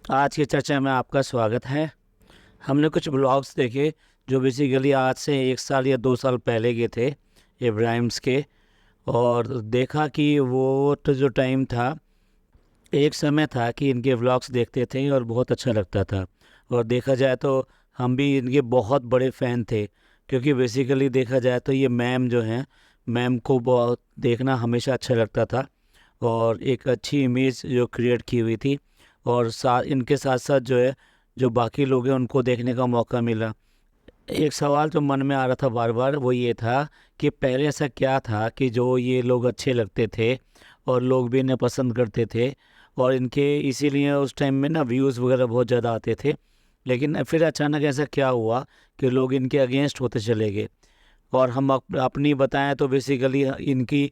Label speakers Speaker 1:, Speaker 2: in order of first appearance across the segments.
Speaker 1: आज की चर्चा में आपका स्वागत है। हमने कुछ ब्लॉग्स देखे जो बेसिकली आज से 1 साल या 2 साल पहले के थे, इब्राहिम्स के। और देखा कि वो तो जो टाइम था, एक समय था कि इनके व्लॉग्स देखते थे और बहुत अच्छा लगता था। और देखा जाए तो हम भी इनके बहुत बड़े फ़ैन थे, क्योंकि बेसिकली देखा जाए तो ये मैम जो हैं, मैम को बहुत देखना हमेशा अच्छा लगता था। और एक अच्छी इमेज जो क्रिएट की हुई थी, और साथ इनके साथ साथ जो है, जो बाकी लोग हैं उनको देखने का मौका मिला। एक सवाल जो मन में आ रहा था बार बार, वो ये था कि पहले ऐसा क्या था कि जो ये लोग अच्छे लगते थे और लोग भी इन्हें पसंद करते थे, और इनके इसीलिए उस टाइम में ना व्यूज़ वगैरह बहुत ज़्यादा आते थे। लेकिन फिर अचानक ऐसा क्या हुआ कि लोग इनके अगेंस्ट होते चले गए। और हम अपनी बताएं तो बेसिकली इनकी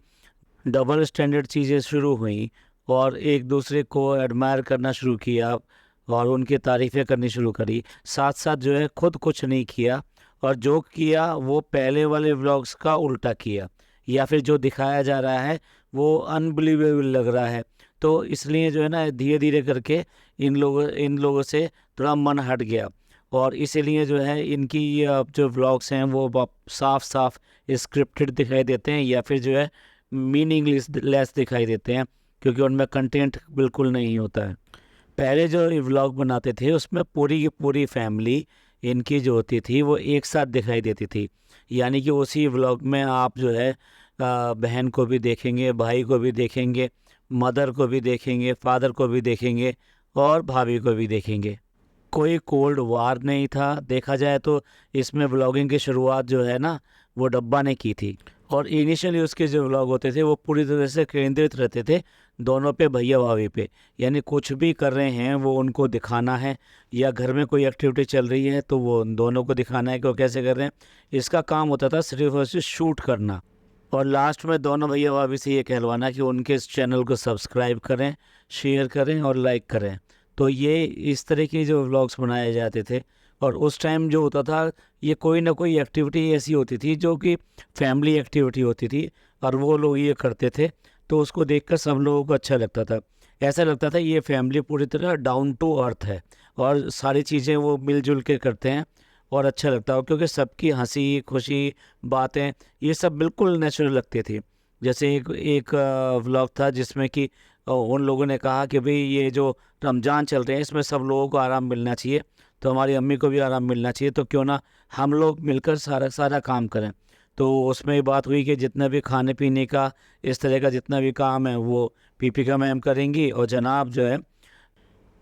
Speaker 1: डबल स्टैंडर्ड चीज़ें शुरू हुई, और एक दूसरे को एडमायर करना शुरू किया और उनकी तारीफ़ें करनी शुरू करी। साथ साथ जो है खुद कुछ नहीं किया, और जो किया वो पहले वाले व्लॉग्स का उल्टा किया, या फिर जो दिखाया जा रहा है वो अनबिलीवेबल लग रहा है। तो इसलिए जो है ना, धीरे धीरे करके इन लोगों से थोड़ा मन हट गया। और इसीलिए जो है इनकी ये अब जो व्लॉग्स हैं वो साफ साफ स्क्रिप्टेड दिखाई देते हैं, या फिर जो है मीनिंगलेस लेस दिखाई देते हैं, क्योंकि उनमें कंटेंट बिल्कुल नहीं होता है। पहले जो ये व्लॉग बनाते थे उसमें पूरी की पूरी फैमिली इनकी जो होती थी वो एक साथ दिखाई देती थी। यानी कि उसी व्लॉग में आप जो है बहन को भी देखेंगे, भाई को भी देखेंगे, मदर को भी देखेंगे, फादर को भी देखेंगे, और भाभी को भी देखेंगे। कोई कोल्ड वार नहीं था। देखा जाए तो इसमें व्लॉगिंग की शुरुआत जो है ना, वो डब्बा ने की थी। और इनिशियली उसके जो व्लॉग होते थे वो पूरी तरह से केंद्रित रहते थे दोनों पे, भैया भाभी पे। यानी कुछ भी कर रहे हैं वो उनको दिखाना है, या घर में कोई एक्टिविटी चल रही है तो वो उन दोनों को दिखाना है कि वो कैसे कर रहे हैं। इसका काम होता था सिर्फ और सिर्फ शूट करना, और लास्ट में दोनों भैया भाभी से ये कहलवाना कि उनके इस चैनल को सब्सक्राइब करें, शेयर करें और लाइक करें। तो ये इस तरह के जो व्लॉग्स बनाए जाते थे। और उस टाइम जो होता था, ये कोई ना कोई एक्टिविटी ऐसी होती थी जो कि फैमिली एक्टिविटी होती थी, और वो लोग ये करते थे, तो उसको देखकर सब लोगों को अच्छा लगता था। ऐसा लगता था ये फैमिली पूरी तरह डाउन टू अर्थ है, और सारी चीज़ें वो मिलजुल के करते हैं, और अच्छा लगता है। क्योंकि सबकी हंसी खुशी बातें ये सब बिल्कुल नेचुरल लगती थी। जैसे एक एक व्लॉग था जिसमें कि उन लोगों ने कहा कि भाई ये जो रमज़ान चल रहे हैं इसमें सब लोगों को आराम मिलना चाहिए, तो हमारी अम्मी को भी आराम मिलना चाहिए, तो क्यों ना हम लोग मिलकर सारा सारा काम करें। तो उसमें ये बात हुई कि जितना भी खाने पीने का, इस तरह का जितना भी काम है वो पीपीका मैम करेंगी, और जनाब जो है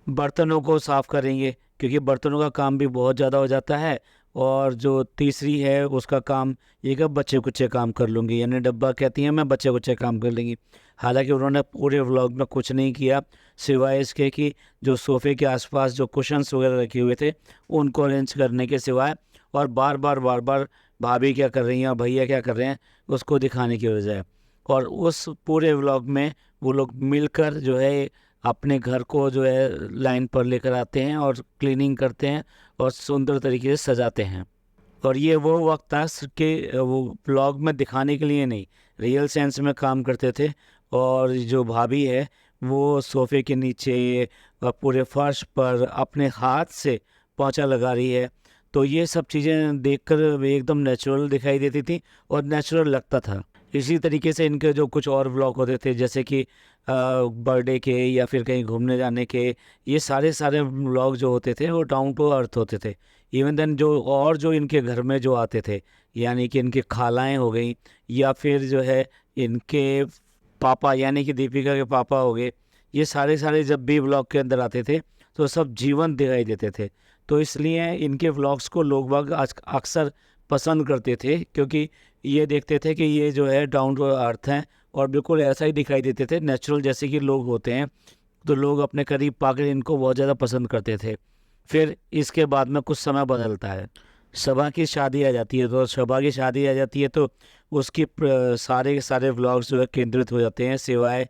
Speaker 1: बर्तनों को साफ़ करेंगे, क्योंकि बर्तनों का काम भी बहुत ज़्यादा हो जाता है। और जो तीसरी है उसका काम ये कि बच्चे कुच्चे काम कर लूँगी, यानी डब्बा कहती हैं मैं बच्चे कुच्चे काम कर लेंगी। हालांकि उन्होंने पूरे व्लॉग में कुछ नहीं किया, सिवाय इसके कि जो सोफ़े के आसपास जो कुशन्स वगैरह रखे हुए थे उनको अरेंज करने के सिवाय, और बार बार भाभी क्या कर रही हैं और भैया क्या कर रहे हैं उसको दिखाने की बजाय। और उस पूरे व्लॉग में वो लोग मिलकर जो है अपने घर को जो है लाइन पर लेकर आते हैं, और क्लीनिंग करते हैं, और सुंदर तरीके से सजाते हैं। और ये वो वक्त था कि वो ब्लॉग में दिखाने के लिए नहीं, रियल सेंस में काम करते थे। और जो भाभी है वो सोफ़े के नीचे और पूरे फर्श पर अपने हाथ से पोंछा लगा रही है। तो ये सब चीज़ें देखकर एकदम नेचुरल दिखाई देती थी, और नेचुरल लगता था। इसी तरीके से इनके जो कुछ और व्लॉग होते थे, जैसे कि बर्थडे के या फिर कहीं घूमने जाने के, ये सारे सारे व्लॉग जो होते थे वो डाउन टू अर्थ होते थे। इवन देन जो इनके घर में जो आते थे, यानी कि इनकी खालाएं हो गई, या फिर जो है इनके पापा यानी कि दीपिका के पापा हो गए, ये सारे सारे जब भी व्लॉग के अंदर आते थे तो सब जीवन दिखाई देते थे। तो इसलिए इनके व्लॉग्स को लोग बाग आज अक्सर पसंद करते थे, क्योंकि ये देखते थे कि ये जो है डाउन टू अर्थ हैं, और बिल्कुल ऐसा ही दिखाई देते थे नेचुरल जैसे कि लोग होते हैं। तो लोग अपने करीब पाकर इनको बहुत ज़्यादा पसंद करते थे। फिर इसके बाद में कुछ समय बदलता है, शबा की शादी आ जाती है। तो शबा की शादी आ जाती है तो उसकी सारे के सारे व्लॉग्स जो है केंद्रित हो जाते हैं, सिवाय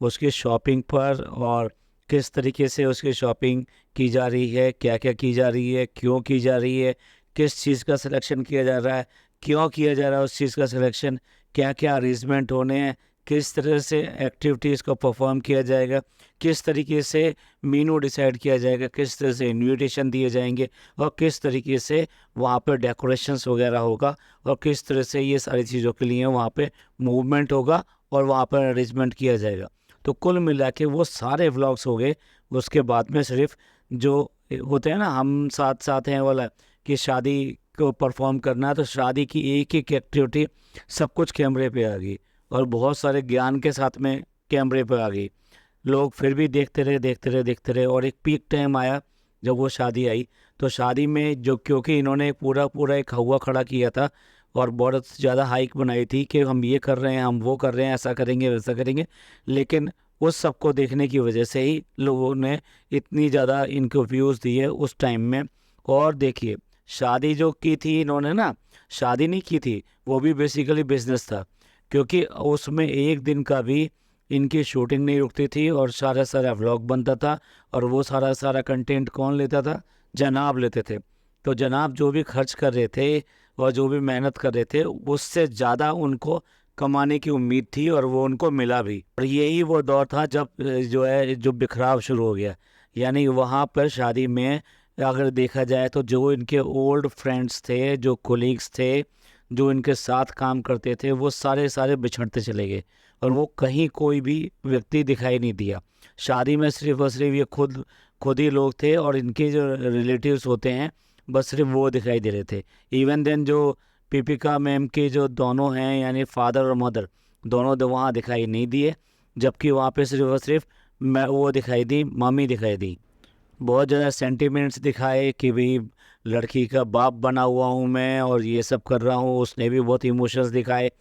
Speaker 1: उसकी शॉपिंग पर, और किस तरीके से उसकी शॉपिंग की जा रही है, क्या क्या की जा रही है, क्यों की जा रही है, किस चीज़ का सिलेक्शन किया जा रहा है, क्यों किया जा रहा है उस चीज़ का सिलेक्शन, क्या क्या अरेंजमेंट होने हैं, किस तरह से एक्टिविटीज़ को परफॉर्म किया जाएगा, किस तरीके से मीनू डिसाइड किया जाएगा, किस तरह से इनविटेशन दिए जाएंगे और किस तरीके से वहाँ पर डेकोरेशंस वगैरह होगा और किस तरह से ये सारी चीज़ों के लिए वहाँ पे मूवमेंट होगा और वहाँ पर अरेंजमेंट किया जाएगा। तो कुल मिला के वो सारे व्लॉग्स हो गए। उसके बाद में सिर्फ जो होते हैं ना हम साथ साथ हैं वाला कि शादी को परफॉर्म करना है, तो शादी की एक एक एक्टिविटी सब कुछ कैमरे पे आ गई और बहुत सारे ज्ञान के साथ में कैमरे पे आ गई। लोग फिर भी देखते रहे देखते रहे देखते रहे और एक पीक टाइम आया जब वो शादी आई। तो शादी में जो क्योंकि इन्होंने पूरा पूरा एक हवा खड़ा किया था और बहुत ज़्यादा हाइक बनाई थी कि हम ये कर रहे हैं, हम वो कर रहे हैं, ऐसा करेंगे वैसा करेंगे, लेकिन उस सब को देखने की वजह से ही लोगों ने इतनी ज़्यादा इनको व्यूज़ दिए उस टाइम में। और देखिए शादी जो की थी इन्होंने ना, शादी नहीं की थी, वो भी बेसिकली बिजनेस था, क्योंकि उसमें एक दिन का भी इनकी शूटिंग नहीं रुकती थी और सारा सारा व्लॉग बनता था। और वो सारा सारा कंटेंट कौन लेता था? जनाब लेते थे। तो जनाब जो भी खर्च कर रहे थे और जो भी मेहनत कर रहे थे उससे ज़्यादा उनको कमाने की उम्मीद थी और वो उनको मिला भी। और यही वो दौर था जब जो है जो बिखराव शुरू हो गया। यानी वहाँ पर शादी में अगर देखा जाए तो जो इनके ओल्ड फ्रेंड्स थे, जो कोलीग्स थे, जो इनके साथ काम करते थे, वो सारे सारे बिछड़ते चले गए और वो कहीं कोई भी व्यक्ति दिखाई नहीं दिया। शादी में सिर्फ और सिर्फ ये खुद ही लोग थे और इनके जो रिलेटिव्स होते हैं बस सिर्फ वो दिखाई दे रहे थे। इवन देन जो पीपिका मैम के जो दोनों हैं यानी फादर और मदर दोनों वहाँ दिखाई नहीं दिए, जबकि वहाँ पे सिर्फ और सिर्फ मैं वो दिखाई दी, मम्मी दिखाई दी। बहुत ज़्यादा सेंटिमेंट्स दिखाए कि भाई लड़की का बाप बना हुआ हूँ मैं और ये सब कर रहा हूँ। उसने भी बहुत इमोशंस दिखाए,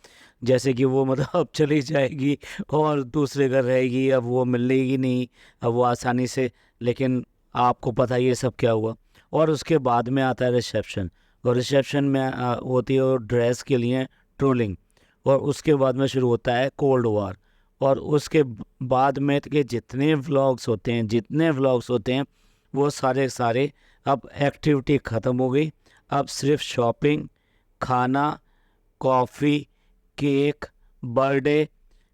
Speaker 1: जैसे कि वो मतलब अब चली जाएगी और दूसरे घर रहेगी, अब वो मिलेगी नहीं अब वो आसानी से। लेकिन आपको पता ही ये सब क्या हुआ। और उसके बाद में आता है रिसेप्शन, और रिसेप्शन में होती है ड्रेस के लिए ट्रोलिंग, और उसके बाद में शुरू होता है कोल्ड वार। और उसके बाद में के जितने व्लॉग्स होते हैं वो सारे सारे अब एक्टिविटी ख़त्म हो गई। अब सिर्फ शॉपिंग, खाना, कॉफ़ी, केक, बर्थडे,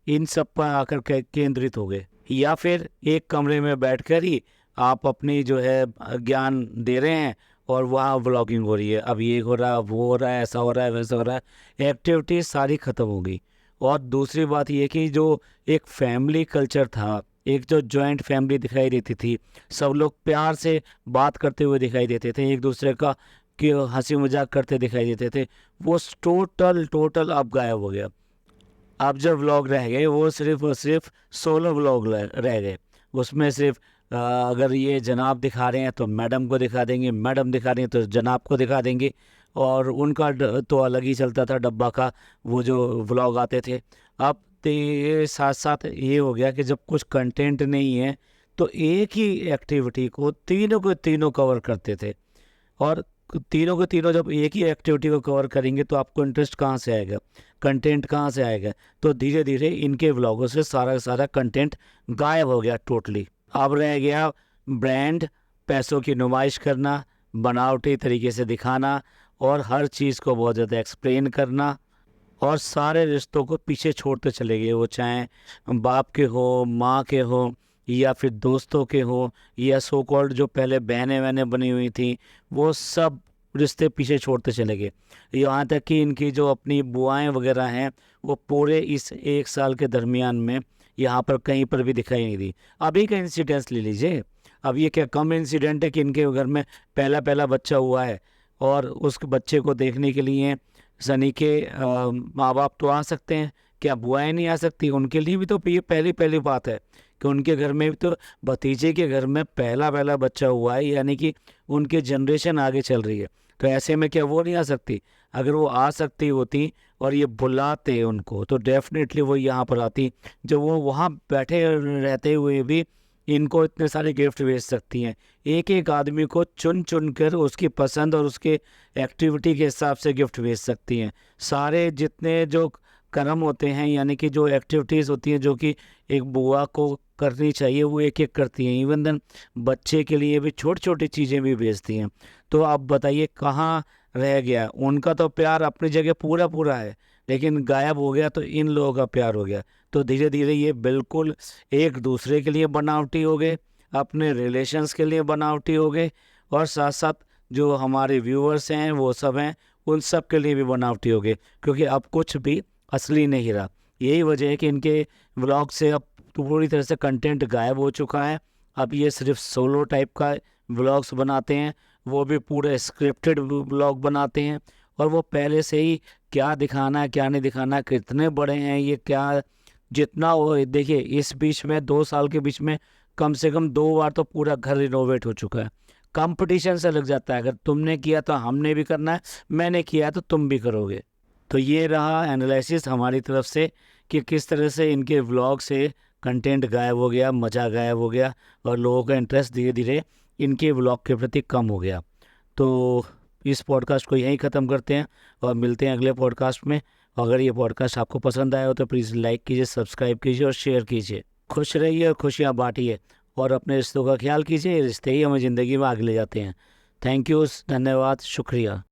Speaker 1: इन सब पर आकर के केंद्रित हो गए। या फिर एक कमरे में बैठकर ही आप अपनी जो है ज्ञान दे रहे हैं और वहाँ व्लॉगिंग हो रही है। अब ये हो रहा है, वो हो रहा है, ऐसा हो रहा है, वैसा हो रहा है, एक्टिविटीज सारी ख़त्म हो गई। और दूसरी बात ये कि जो एक फैमिली कल्चर था, एक जो जॉइंट फैमिली दिखाई देती थी, सब लोग प्यार से बात करते हुए दिखाई देते थे, एक दूसरे का कि हंसी मजाक करते दिखाई देते थे, वो टोटल अब गायब हो गया। अब जो व्लॉग रह गए वो सिर्फ और सिर्फ सोलो व्लॉग रह गए। उसमें सिर्फ अगर ये जनाब दिखा रहे हैं तो मैडम को दिखा देंगे, मैडम दिखा रही हैं तो जनाब को दिखा देंगे। और उनका तो अलग ही चलता था डब्बा का, वो जो व्लॉग आते थे। अब तो ये साथ साथ ये हो गया कि जब कुछ कंटेंट नहीं है तो एक ही एक्टिविटी को तीनों के तीनों कवर करते थे। और तीनों के तीनों जब एक ही एक्टिविटी को कवर करेंगे तो आपको इंटरेस्ट कहाँ से आएगा, कंटेंट कहाँ से आएगा? तो धीरे धीरे इनके व्लॉगों से सारा का सारा कंटेंट गायब हो गया टोटली। अब रह गया ब्रांड, पैसों की नुमाइश करना, बनावटी तरीके से दिखाना और हर चीज़ को बहुत ज़्यादा एक्सप्लेन करना, और सारे रिश्तों को पीछे छोड़ते चले गए। वो चाहे बाप के हो, माँ के हो, या फिर दोस्तों के हो, या सो कॉल्ड जो पहले बहनें वहनें बनी हुई थी, वो सब रिश्ते पीछे छोड़ते चले गए। यहाँ तक कि इनकी जो अपनी बुआएं वगैरह हैं वो पूरे इस एक साल के दरमियान में यहाँ पर कहीं पर भी दिखाई नहीं दी। अभी का इंसिडेंस ले लीजिए, अब ये क्या कम इंसिडेंट है कि इनके घर में पहला पहला बच्चा हुआ है और उस बच्चे को देखने के लिए सनी के माँ बाप तो आ सकते हैं, क्या बुआएं नहीं आ सकती? उनके लिए भी तो ये पहली पहली बात है कि उनके घर में भी तो भतीजे के घर में पहला पहला बच्चा हुआ है, यानी कि उनके जनरेशन आगे चल रही है। तो ऐसे में क्या वो नहीं आ सकती? अगर वो आ सकती होती और ये बुलाते उनको तो डेफिनेटली वो यहाँ पर आती। जब वो वहाँ बैठे रहते हुए भी इनको इतने सारे गिफ्ट भेज सकती हैं, एक एक आदमी को चुन चुन कर उसकी पसंद और उसके एक्टिविटी के हिसाब से गिफ्ट भेज सकती हैं। सारे जितने जो कर्म होते हैं यानी कि जो एक्टिविटीज़ होती हैं जो कि एक बुआ को करनी चाहिए वो एक एक करती हैं। इवन देन बच्चे के लिए भी छोटी छोटी चीज़ें भी भेजती हैं। तो आप बताइए कहाँ रह गया? उनका तो प्यार अपनी जगह पूरा पूरा है, लेकिन गायब हो गया तो इन लोगों का प्यार हो गया। तो धीरे धीरे ये बिल्कुल एक दूसरे के लिए बनावटी हो गए, अपने रिलेशंस के लिए बनावटी हो गए, और साथ साथ जो हमारे व्यूअर्स हैं वो सब हैं, उन सब के लिए भी बनावटी हो गए, क्योंकि अब कुछ भी असली नहीं रहा। यही वजह है कि इनके व्लॉग से अब पूरी तरह से कंटेंट गायब हो चुका है। अब ये सिर्फ सोलो टाइप का व्लॉग्स बनाते हैं, वो भी पूरे स्क्रिप्टेड व्लॉग बनाते हैं, और वो पहले से ही क्या दिखाना है क्या नहीं दिखाना है, कितने बड़े हैं ये, क्या जितना वो, देखिए इस बीच में 2 साल के बीच में कम से कम 2 बार तो पूरा घर रिनोवेट हो चुका है। कंपटीशन से लग जाता है, अगर तुमने किया तो हमने भी करना है, मैंने किया तो तुम भी करोगे। तो ये रहा एनालिसिस हमारी तरफ से कि किस तरह से इनके व्लॉग से कंटेंट गायब हो गया, मज़ा गायब हो गया, और लोगों का इंटरेस्ट धीरे धीरे इनके व्लॉग के प्रति कम हो गया। तो इस पॉडकास्ट को यहीं ख़त्म करते हैं और मिलते हैं अगले पॉडकास्ट में। अगर ये पॉडकास्ट आपको पसंद आया हो तो प्लीज़ लाइक कीजिए, सब्सक्राइब कीजिए और शेयर कीजिए। खुश रहिए और खुशियाँ बांटिए, और अपने रिश्तों का ख्याल कीजिए। रिश्ते ही हमें ज़िंदगी में आगे ले जाते हैं। थैंक यू, धन्यवाद, शुक्रिया।